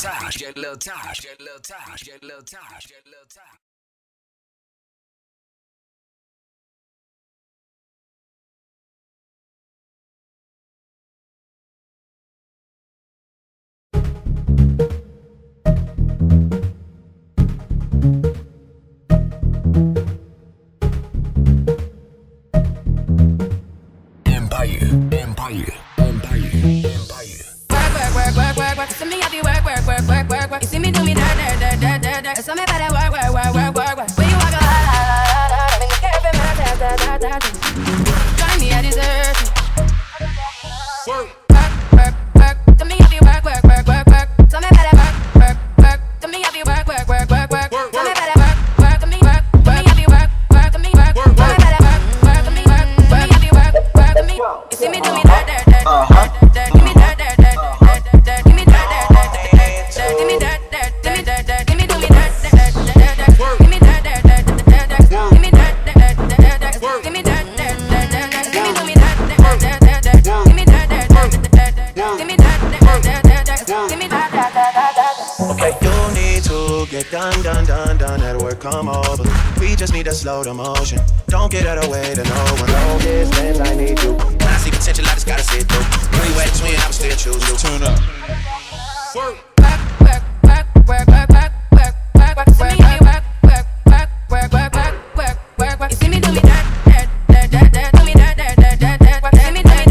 Taj, get little Taj, get little Taj, get little Taj, get little Taj. Empire, Empire, Empire, Empire. Work. You see me have you work. You see me do me dirt. So me better work. When you walk I'm in the cafe, find me a dessert. Work. So me have you work. So me better work. So me have you work. So me better work. So me have you work. So me better work. So me have you work. So me. You see me do me dirt. Give me dirt. Give me dirt. Give me dirt. Give me do me dirt. Give me dirt. Give me dirt. Give me dirt. Give me do me dirt. Give me dirt. Give me dirt. Give me dirt. Okay, you need to get done at work, come over. We just need to slow the motion. Don't get out of the way to no one. Long distance, I need you. When I see potential, I just gotta see it through. When we wet twin, I would still choose you. Turn up. Work. You see me do me dirt. Do me dirt. See me do me dirt.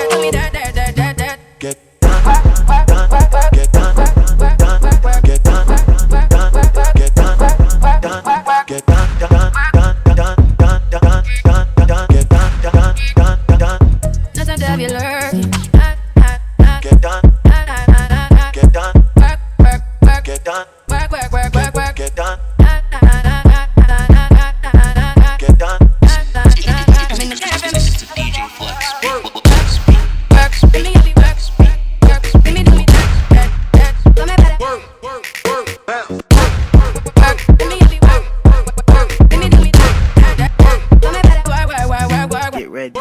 Do me dirt. Get done. Get done. Get done. Get done. Get done. Nothing to be lurking. Get done. Get done. Get done. Work. Get done. Get done. I'm in the cafe. DJ Flex. Work. Give me happy work. Give me do me dirt. So me better work. Give me happy work. Give me do me dirt. So me better work. Get ready.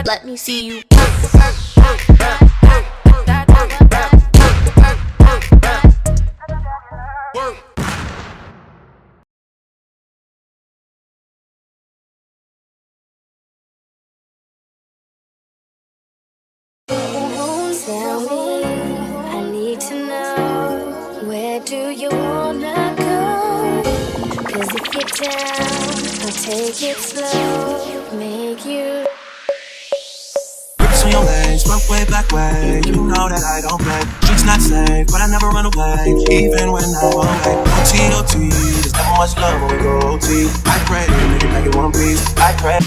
Let me see you. Tell me, I need to know, where do you wanna go? 'Cause if you're down, I'll take it slow, make you. Grips on your legs, front way, back way. You know that I don't play. Streets not safe, but I never run away. Even when I'm away. OT, there's never much love when we go OT. I pray, make it back in one piece. I pray.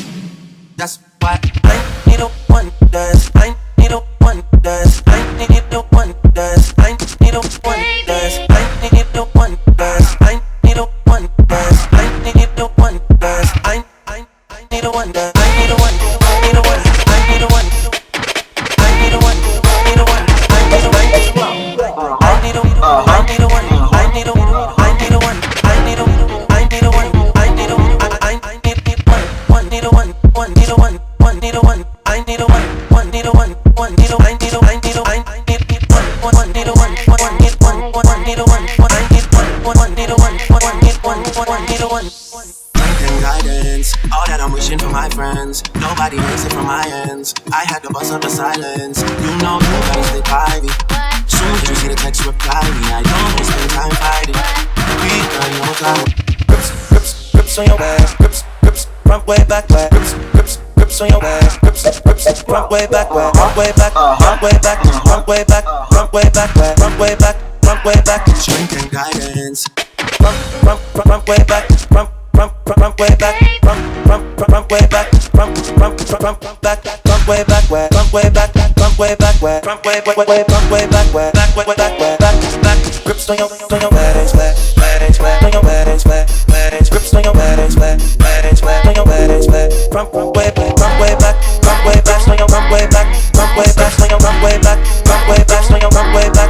That's why I need a one dance. I need a one dance. I need a one dance. I need a one dance. I need a one dance. I need a one dance. I need a one dance. I need a one dance. I need a one. I need a one. I need a one. I need a one. I need a one. I need a one. I need a one. I need a one. I need a one. I need a one. I need a one. I need a one. I need a one. I need one. One need a one. One need a one. One need a one. I need a one. One need a one. One need a. I need a. I need a. I need one. One need a one. One need one. One need a one. One I need one. One need a one. One need one. One need a one. Drinking guidance, all that I'm wishing for my friends. Nobody makes it from my ends. I had to bust up the silence. You know you gotta stay private. Soon as you see the text, reply me. I don't wanna spend time fighting. We got no time. Grips on your ass. Grips, front way, back way. Grips on your ass. Grips, front way, back way. Front way, back, front way, back, front way, back, front way, back, front way, back, front way, back. Drinking guidance. Front way, back, front way back, front way back, front back, front way back, front way back, front way back, front way back. Grips on your weddings, on your weddings, grips on your weddings, on your weddings, front way back, front way back, on your front way back, front way back, on your front way back, front way back, on your front way back.